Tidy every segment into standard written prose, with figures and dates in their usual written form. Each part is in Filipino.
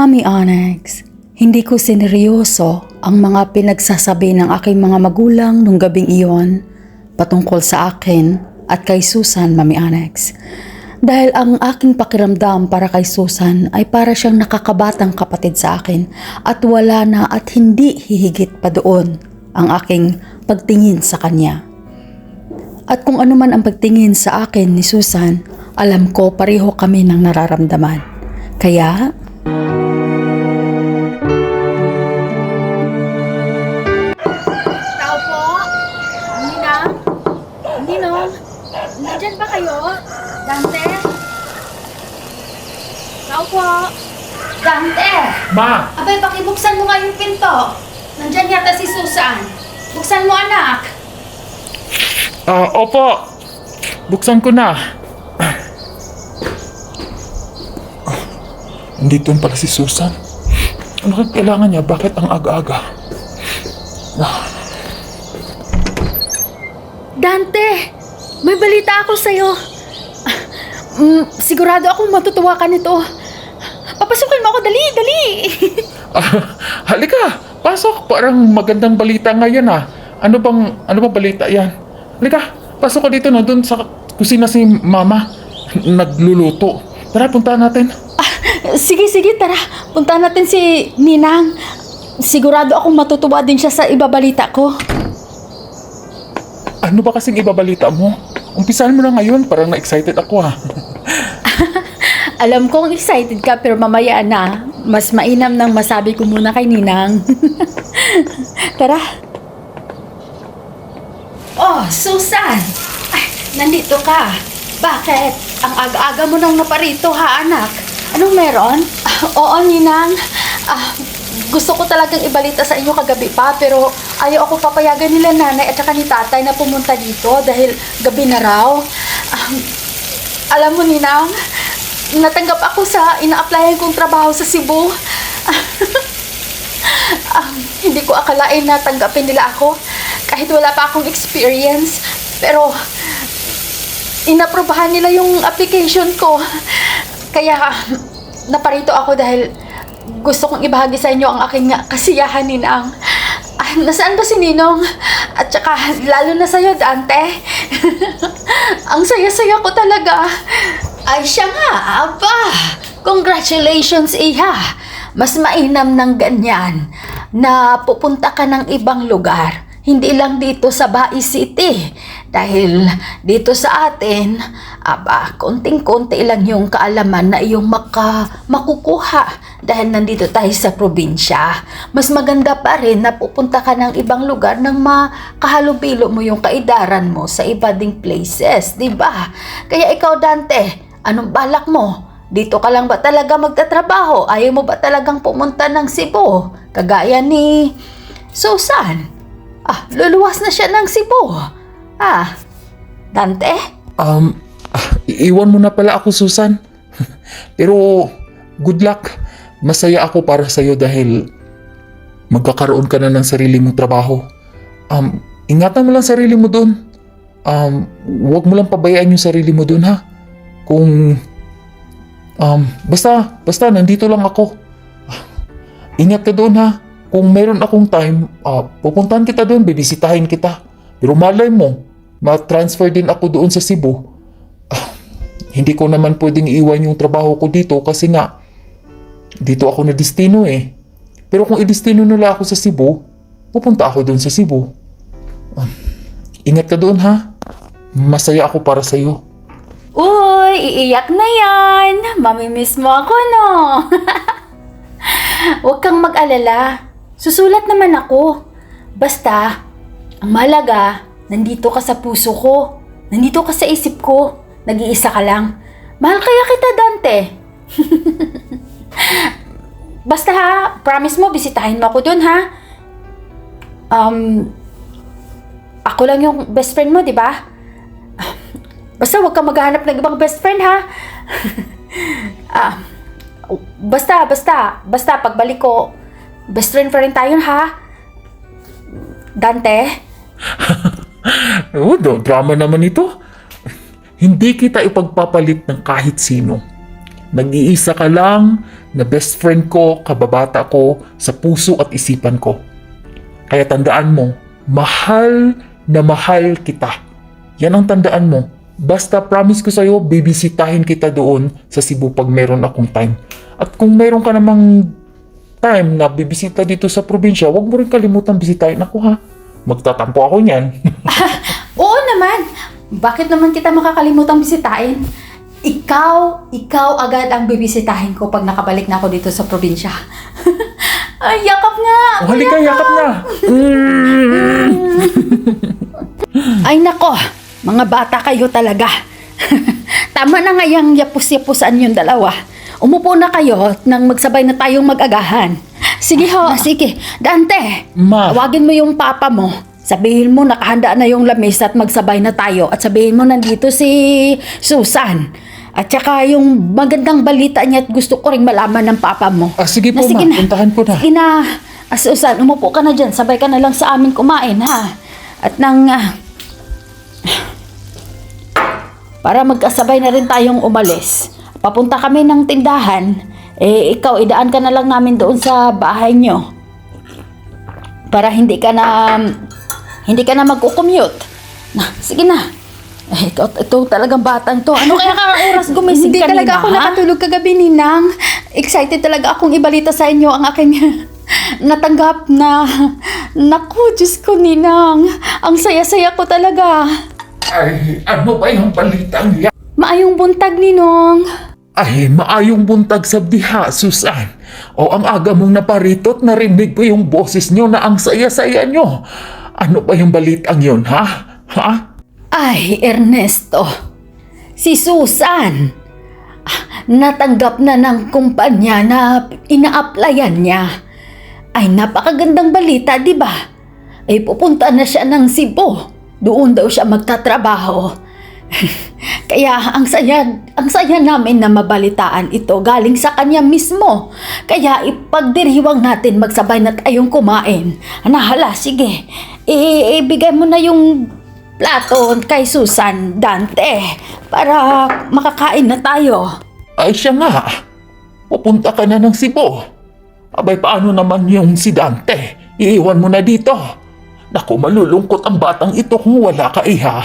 Mommy Onyx, hindi ko sineryoso ang mga pinagsasabi ng aking mga magulang nung gabing iyon patungkol sa akin at kay Susan, Mommy Onyx. Dahil ang aking pakiramdam para kay Susan ay para siyang nakakabatang kapatid sa akin at wala na at hindi hihigit pa doon ang aking pagtingin sa kanya. At kung ano man ang pagtingin sa akin ni Susan, alam ko pareho kami ng nararamdaman. Kaya nandyan ba kayo? Dante? Tao po. Dante! Ma! Abay, pakibuksan mo nga yung pinto. Nandyan yata si Susan. Buksan mo, anak. Opo. Buksan ko na. Nandito pala si Susan. Ano kailangan niya? Bakit ang aga-aga? Dante! May balita ako sa'yo. Sigurado akong matutuwa ka nito. Papasukin mo ako, dali, dali. Halika, pasok. Parang magandang balita ngayon Ano bang balita yan? Halika, pasok ka dito doon sa kusina si Mama. Nagluluto. Tara, punta natin. Sige, tara. Punta natin si Ninang. Sigurado akong matutuwa din siya sa ibabalita ko. Ano ba kasing ibabalita mo? Umpisahan mo na ngayon, parang na-excited ako Alam kong excited ka pero mamaya na. Mas mainam nang masabi ko muna kay Ninang. Tara. Oh, Susan! Ay, nandito ka. Bakit? Ang aga-aga mo nang naparito ha, anak? Anong meron? Oo, Ninang. Gusto ko talagang ibalita sa inyo kagabi pa pero ayaw ako papayagan nila nanay at saka ni tatay na pumunta dito dahil gabi na raw. Alam mo, Ninang, natanggap ako sa ina-applyan kong trabaho sa Cebu. Hindi ko akalain na tanggapin nila ako kahit wala pa akong experience. Pero inaprobahan nila yung application ko. Kaya naparito ako dahil gusto kong ibahagi sa inyo ang aking kasiyahan, Ninang. Nasaan ba si Ninong? At saka, lalo na sa'yo, Dante. Ang saya-saya ko talaga. Ay, siya nga, aba. Congratulations, Iha. Mas mainam ng ganyan na pupunta ka ng ibang lugar. Hindi lang dito sa Bai City. Dahil dito sa atin, konting-konti lang yung kaalaman na iyong makukuha dahil nandito tayo sa probinsya. Mas maganda pa rin na pupunta ka ng ibang lugar nang makahalubilo mo yung kaidaran mo sa iba ding places, di ba? Kaya ikaw, Dante, anong balak mo? Dito ka lang ba talaga magtatrabaho? Ayaw mo ba talagang pumunta ng Cebu? Kagaya ni Susan. Luluwas na siya ng Cebu. Dante? Iwan mo na pala ako, Susan. Pero, good luck. Masaya ako para sa'yo dahil magkakaroon ka na ng sarili mong trabaho. Ingatan mo lang sarili mo doon. Huwag mo lang pabayaan yung sarili mo doon, ha? Basta nandito lang ako. Ingat ka doon, ha? Kung meron akong time, pupuntahan kita doon, bibisitahin kita. Pero malay mo, ma-transfer din ako doon sa Cebu. Hindi ko naman pwedeng iwan yung trabaho ko dito kasi nga, dito ako na destino eh. Pero kung i-destino nila ako sa Cebu, pupunta ako doon sa Cebu. Ingat ka doon, ha? Masaya ako para sa'yo. Uy, iiyak na yan. Mamimiss mo ako, no? Huwag kang mag-alala. Susulat naman ako. Basta, ang mahalaga, nandito ka sa puso ko. Nandito ka sa isip ko. Nag-iisa ka lang. Mahal kaya kita, Dante. Basta ha, promise mo, bisitahin mo ako dun, ha? Ako lang yung best friend mo, di ba? Basta huwag kang maghahanap ng ibang best friend, ha? Basta, pagbalik ko, best friend pa rin tayo, ha? Dante? Drama naman ito. Hindi kita ipagpapalit ng kahit sino. Nag-iisa ka lang na best friend ko, kababata ko, sa puso at isipan ko. Kaya tandaan mo, mahal na mahal kita. Yan ang tandaan mo. Basta promise ko sa'yo, bibisitahin kita doon sa Cebu pag meron akong time. At kung meron ka namang time na bibisita dito sa probinsya, huwag mo rin kalimutan bisitahin ako ha. Magtatampo ako niyan. Oo naman. Bakit naman kita makakalimutang bisitahin? Ikaw agad ang bibisitahin ko pag nakabalik na ako dito sa probinsya. Ay, yakap nga! Oh, halika, yakap na! Ay nako, mga bata kayo talaga. Tama na ngayang yapus-yapusan yung dalawa. Umupo na kayo nang magsabay na tayong mag-agahan. Sige ho. Sige, Dante, Ma. tawagin mo yung papa mo. Sabihin mo nakahanda na yung lamis at magsabay na tayo. At sabihin mo nandito si Susan. At saka yung magandang balita niya at gusto ko rin malaman ng papa mo. Sige po, Sige ma. Puntahan ko na. Sige na. Susan, umupo ka na dyan. Sabay ka na lang sa amin kumain, ha? At nang... para magkasabay na rin tayong umalis. Papunta kami ng tindahan. Ikaw, idaan ka na lang namin doon sa bahay nyo. Para hindi ka na magkukommute. Sige na. Ito talagang batang to. Ano kaya kang oras gumising Hindi kanina, talaga ako ha? nakatulog kagabi, Ninang. Excited talaga akong ibalita sa inyo ang aking natanggap na... Naku, Diyos ko, Ninang. Ang saya-saya ko talaga. Ay, ano ba yung balitang yan? Maayong buntag, Ninong. Ay, maayong buntag sa diha, Susan. O ang aga mong naparito at narinig ko yung boses nyo na ang saya-saya nyo. Ano ba yung balitang yun, ha? Ha? Ay, Ernesto. Si Susan. Natanggap na ng kumpanya na ina-applyan niya. Ay, napakagandang balita, di ba? Ay, pupunta na siya ng Cebu. Doon daw siya magtatrabaho. Kaya ang saya namin na mabalitaan ito galing sa kanya mismo. Kaya ipagdiriwang natin magsabay na tayong kumain. Hala, sige. Ibigay mo na yung plato kay Susan, Dante, para makakain na tayo. Ay, siya nga. Pupunta ka na ng Cebu. Abay, paano naman yung si Dante? Iiwan mo na dito. Naku, malulungkot ang batang ito kung wala ka, iha.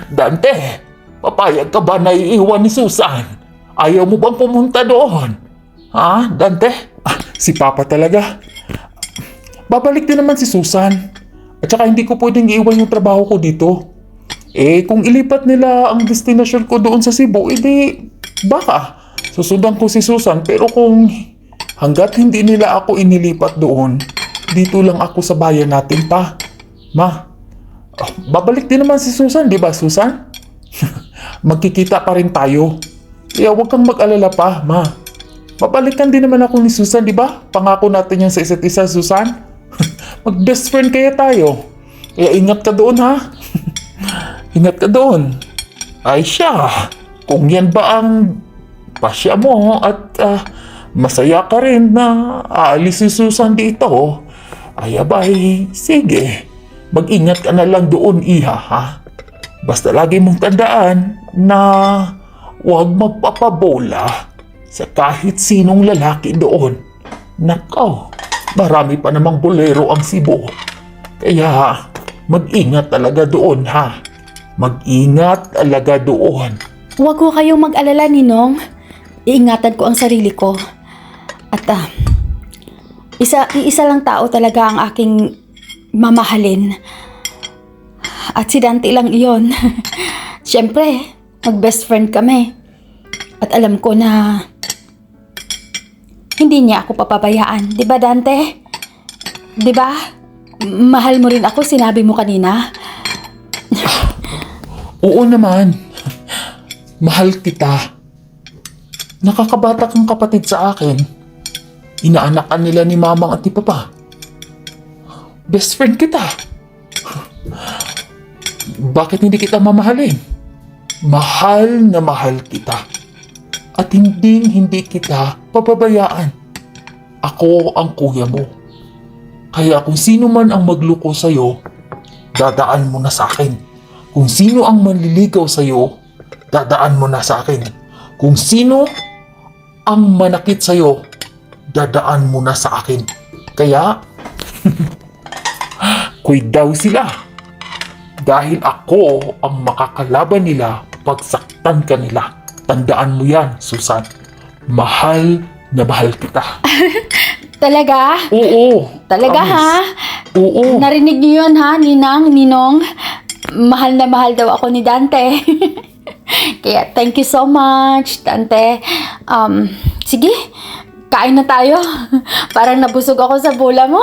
Dante, papayag ka ba na iiwan ni Susan? Ayaw mo bang pumunta doon? Ha, Dante? Si Papa talaga. Babalik din naman si Susan. At saka hindi ko pwedeng iiwan yung trabaho ko dito. Kung ilipat nila ang destinasyon ko doon sa Cebu, edi baka susundan ko si Susan. Pero kung hanggat hindi nila ako inilipat doon, dito lang ako sa bayan natin pa. Ma, babalik din naman si Susan, di ba Susan? Magkikita pa rin tayo. Kaya huwag kang mag-alala pa, ma. Babalikan din naman ako ni Susan, di ba? Pangako natin yan sa isa't isa, Susan. Mag-best friend kaya tayo. Kaya ingat ka doon, ha? Ingat ka doon. Ay siya, kung yan ba ang pasya mo at masaya ka rin na aalis si Susan dito, ay abay, sige. Mag-ingat ka na lang doon, iha, ha? Basta lagi mong tandaan na huwag magpapabola sa kahit sinong lalaki doon. Nakaw, marami pa namang bolero ang Cebu. Kaya mag-ingat talaga doon, ha? Mag-ingat talaga doon. Huwag ko kayong mag-alala, Ninong. Iingatan ko ang sarili ko. At iisa lang tao talaga ang aking mamahalin. At si Dante lang iyon. Siyempre, mag-best friend kami. At alam ko na hindi niya ako papabayaan. Di ba, Dante? Di ba? Mahal mo rin ako, sinabi mo kanina. Oo naman. Mahal kita. Nakakabata kang kapatid sa akin. Inaanakan nila ni Mamang at ni Papa. Best friend kita. Bakit hindi kita mamahalin? Mahal na mahal kita. At hindi kita papabayaan. Ako ang kuya mo. Kaya kung sino man ang magluko sa'yo, dadaan mo na sa akin. Kung sino ang manliligaw sa'yo, dadaan mo na sa akin. Kung sino ang manakit sa'yo, dadaan mo na sa akin. Kaya, quit daw sila. Dahil ako ang makakalaban nila pag saktan ka nila. Tandaan mo yan, Susan. Mahal na mahal kita. Talaga? Oo. Talaga promise. ha? Oo. Narinig niyo yun ha, Ninong? Mahal na mahal daw ako ni Dante. Kaya thank you so much, Dante. Sige, kain na tayo. Parang nabusog ako sa bula mo.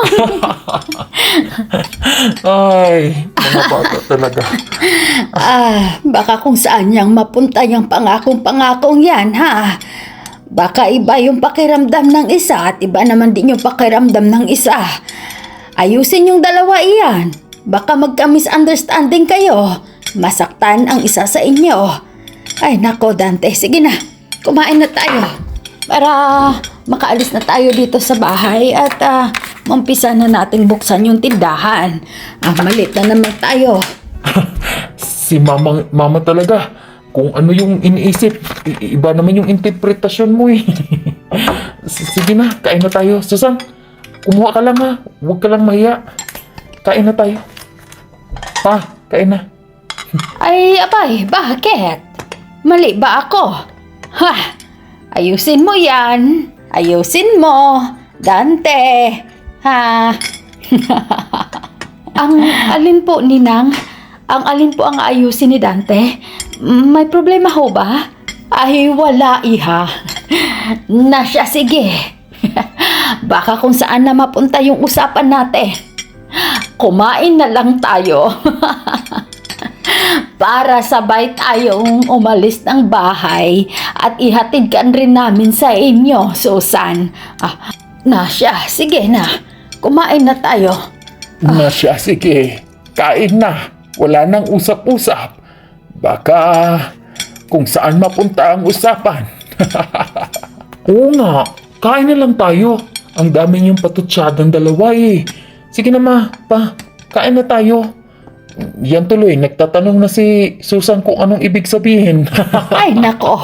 Ay, mga bata talaga. Baka kung saan niyang mapunta yung pangakong yan, ha? Baka iba yung pakiramdam ng isa at iba naman din yung pakiramdam ng isa. Ayusin yung dalawa iyan. Baka magka-misunderstanding kayo. Masaktan ang isa sa inyo. Ay nako Dante, sige na. Kumain na tayo. Para makaalis na tayo dito sa bahay at mampisa na nating buksan yung tindahan. Malit na naman tayo. Si mama talaga. Kung ano yung iniisip, iba naman yung interpretasyon mo eh. Sige na, kain na tayo. Susan, kumuha ka lang ha. Huwag ka lang mahiya. Kain na tayo. Pa, kain na. Ay, abay, bakit? Mali ba ako? Ha? Ayusin mo yan. Ayusin mo. Dante. Ha? Ang alin po, Ninang? Ang alin po ang ayusin ni Dante? May problema ho ba? Ay, wala, iha. Na siya, sige. Baka kung saan na mapunta yung usapan natin. Kumain na lang tayo. Para sabay tayong umalis ng bahay at ihatid ka rin namin sa inyo, Susan. Na siya, sige na. Kumain na tayo. Na siya, sige. Kain na. Wala nang usap-usap. Baka kung saan mapunta ang usapan. Oo nga, kain na lang tayo. Ang dami niyong patutsyadang dalawa eh. Sige na ma, pa, kain na tayo. Yan tuloy, nagtatanong na si Susan kung anong ibig sabihin. Ay, nako.